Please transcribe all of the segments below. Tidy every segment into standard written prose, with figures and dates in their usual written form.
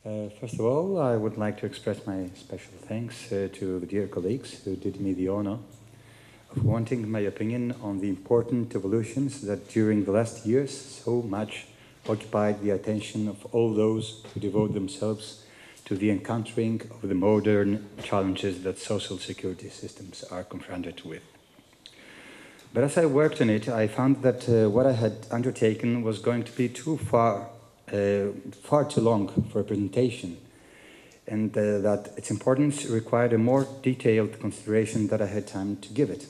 First of all, I would like to express my special thanks to the dear colleagues who did me the honor of wanting my opinion on the important evolutions that during the last years so much occupied the attention of all those who devote themselves to the encountering of the modern challenges that social security systems are confronted with. But as I worked on it, I found that what I had undertaken was going to be far too long for a presentation, and that its importance required a more detailed consideration than I had time to give it.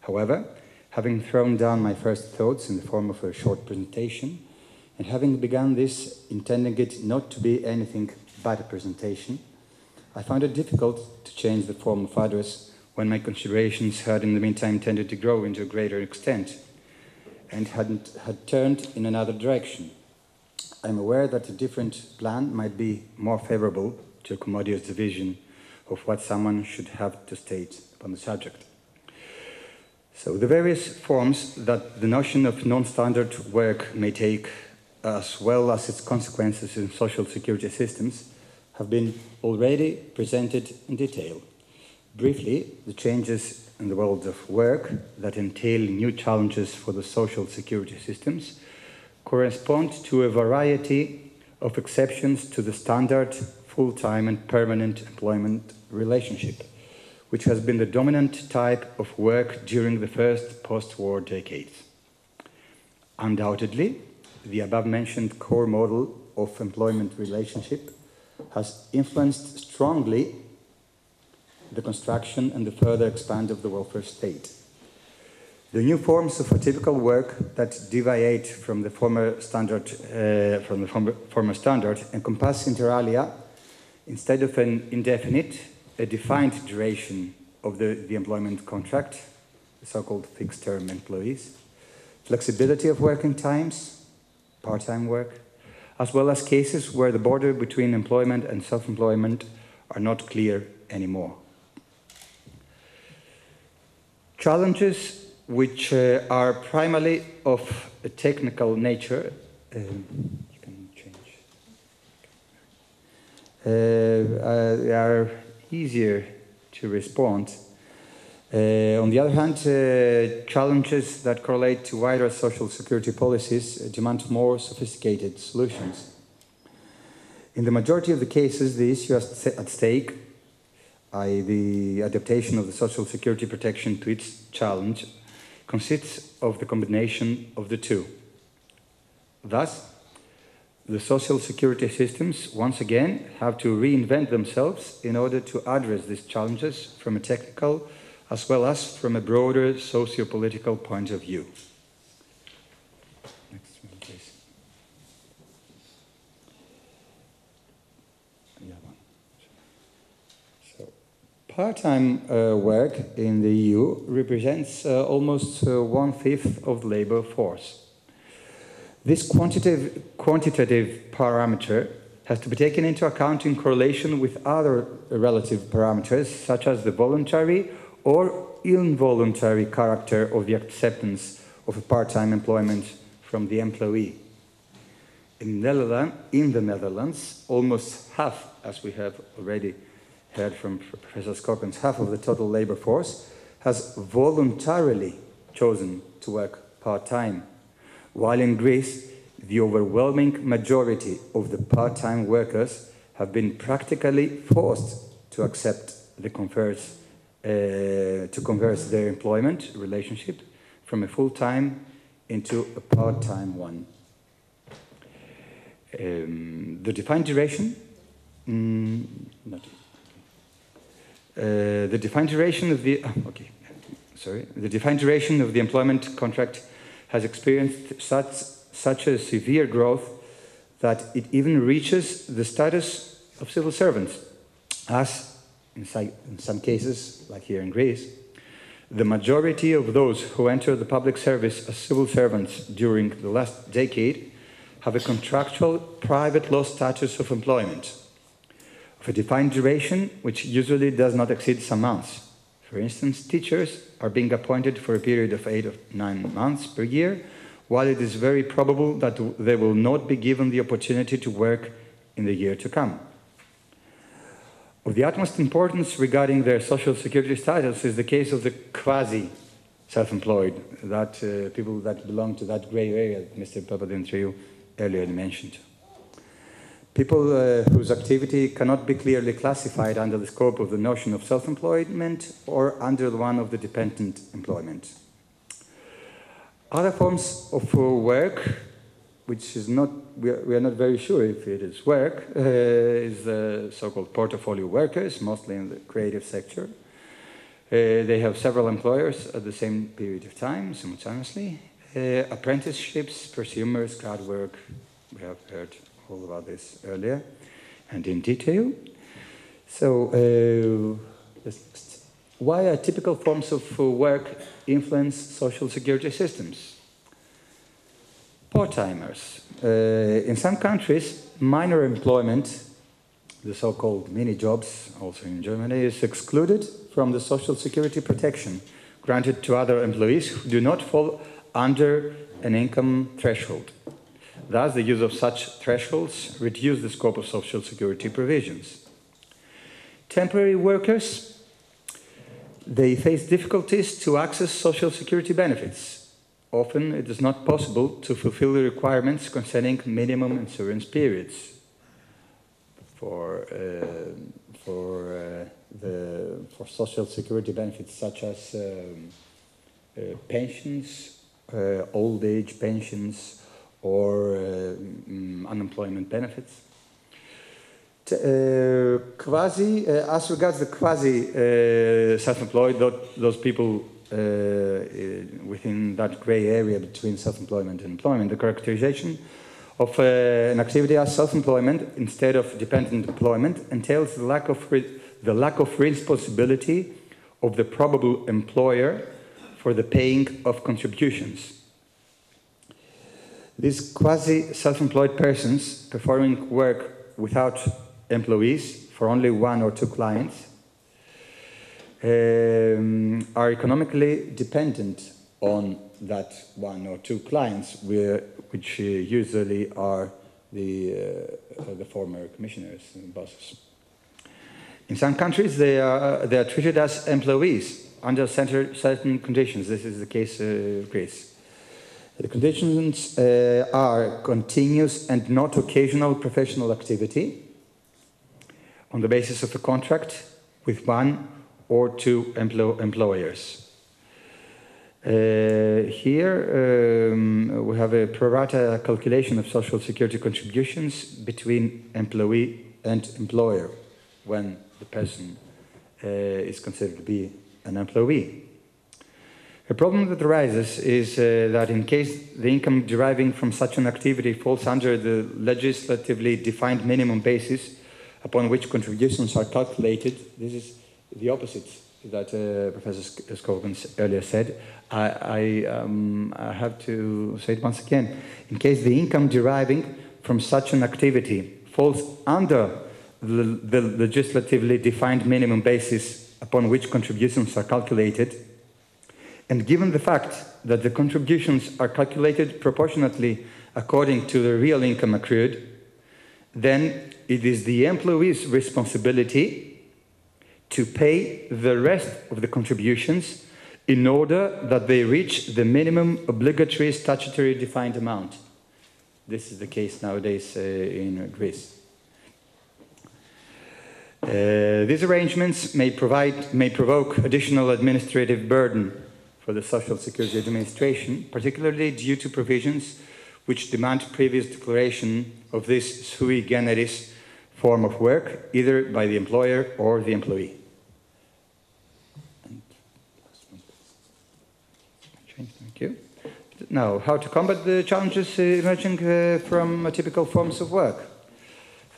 However, having thrown down my first thoughts in the form of a short presentation, and having begun this intending it not to be anything but a presentation, I found it difficult to change the form of address when my considerations had in the meantime tended to grow into a greater extent and had turned in another direction. I'm aware that a different plan might be more favorable to a commodious division of what someone should have to state upon the subject. So the various forms that the notion of non-standard work may take, as well as its consequences in social security systems, have been already presented in detail. Briefly, the changes in the world of work that entail new challenges for the social security systems correspond to a variety of exceptions to the standard full-time and permanent employment relationship, which has been the dominant type of work during the first post-war decades. Undoubtedly, the above-mentioned core model of employment relationship has influenced strongly the construction and the further expand of the welfare state. The new forms of atypical work that deviate from the former standard, encompass inter alia, instead of an indefinite, a defined duration of the employment contract, the so-called fixed-term employees, flexibility of working times, part-time work, as well as cases where the border between employment and self-employment are not clear anymore. Challenges which are primarily of a technical nature, you can change, are easier to respond. On the other hand, challenges that correlate to wider social security policies demand more sophisticated solutions. In the majority of the cases, the issue at stake, i.e. the adaptation of the social security protection to its challenge, consists of the combination of the two. Thus, the social security systems once again have to reinvent themselves in order to address these challenges from a technical as well as from a broader socio-political point of view. Next one, please. Part-time work in the EU represents almost 1/5 of the labor force. This quantitative parameter has to be taken into account in correlation with other relative parameters, such as the voluntary or involuntary character of the acceptance of a part-time employment from the employee. In the Netherlands, almost half, as we have already heard from Professor Skokens, half of the total labor force has voluntarily chosen to work part-time, while in Greece, the overwhelming majority of the part-time workers have been practically forced to accept the converse their employment relationship from a full-time into a part-time one. The defined duration, the defined duration of the employment contract has experienced such a severe growth that it even reaches the status of civil servants, as in some cases, like here in Greece, the majority of those who enter the public service as civil servants during the last decade have a contractual private law status of employment of a defined duration, which usually does not exceed some months. For instance, teachers are being appointed for a period of 8 or 9 months per year, while it is very probable that they will not be given the opportunity to work in the year to come. Of the utmost importance regarding their social security status is the case of the quasi-self-employed, that people that belong to that grey area that Mr. Papadimitriou earlier mentioned. People whose activity cannot be clearly classified under the scope of the notion of self-employment or under the one of the dependent employment. Other forms of work, which is not, we are not very sure if it is work, is the so-called portfolio workers, mostly in the creative sector. They have several employers at the same period of time, simultaneously. Apprenticeships, prosumers, crowd work, we have heard all about this earlier and in detail. So, why are typical forms of work influence social security systems? Part-timers. In some countries, minor employment, the so-called mini-jobs, also in Germany, is excluded from the social security protection granted to other employees who do not fall under an income threshold. Thus, the use of such thresholds reduce the scope of social security provisions. Temporary workers, they face difficulties to access social security benefits. Often, it is not possible to fulfill the requirements concerning minimum insurance periods for social security benefits such as pensions, old age pensions, or unemployment benefits. As regards the quasi-self-employed, those people within that grey area between self-employment and employment, the characterization of an activity as self-employment instead of dependent employment entails the lack of responsibility of the probable employer for the paying of contributions. These quasi-self-employed persons performing work without employees for only one or two clients are economically dependent on that one or two clients, which usually are the former commissioners and bosses. In some countries, they are treated as employees under certain conditions. This is the case of Greece. The conditions are continuous and not occasional professional activity on the basis of a contract with one or two employers. Here we have a pro rata calculation of social security contributions between employee and employer when the person is considered to be an employee. A problem that arises is that in case the income deriving from such an activity falls under the legislatively defined minimum basis upon which contributions are calculated, this is the opposite that Professor Skogans earlier said. I have to say it once again. In case the income deriving from such an activity falls under the legislatively defined minimum basis upon which contributions are calculated, and given the fact that the contributions are calculated proportionately according to the real income accrued, then it is the employee's responsibility to pay the rest of the contributions in order that they reach the minimum obligatory statutory defined amount. This is the case nowadays in Greece. These arrangements may provoke additional administrative burden for the Social Security Administration, particularly due to provisions which demand previous declaration of this sui generis form of work, either by the employer or the employee. Thank you. Now, how to combat the challenges emerging from typical forms of work?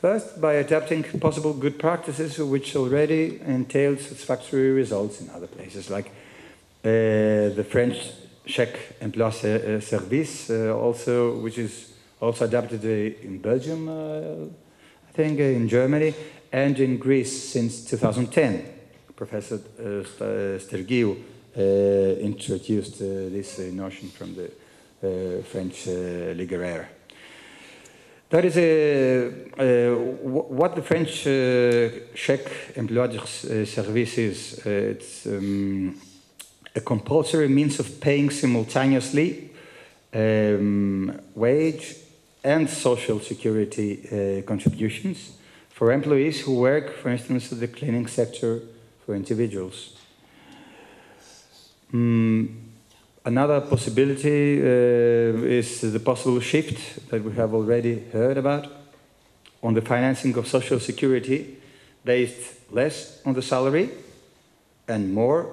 First, by adapting possible good practices which already entail satisfactory results in other places, like the French chèque emploi service, which is also adapted in Belgium, I think, in Germany, and in Greece since 2010. Professor Stergiou introduced this notion from the French Ligue Rare. That is what the French chèque employeur service is. It's a compulsory means of paying simultaneously wage and social security contributions for employees who work, for instance, in the cleaning sector for individuals. Another possibility is the possible shift that we have already heard about on the financing of social security, based less on the salary and more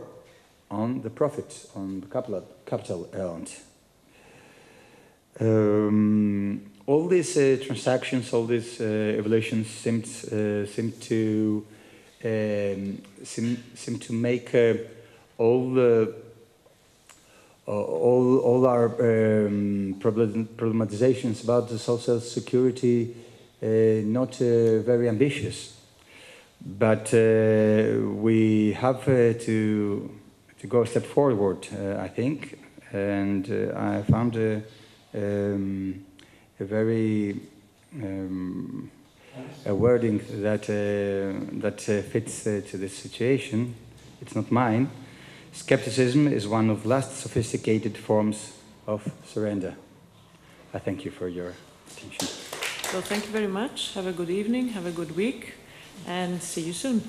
on the profits, on the capital earned. All these transactions, all these evolutions seem to make all our problematizations about the social security not very ambitious, but we have to go a step forward, I think, and I found a very a wording that fits to this situation. It's not mine. Skepticism is one of the last sophisticated forms of surrender. I thank you for your attention. So thank you very much. Have a good evening, have a good week, and see you soon.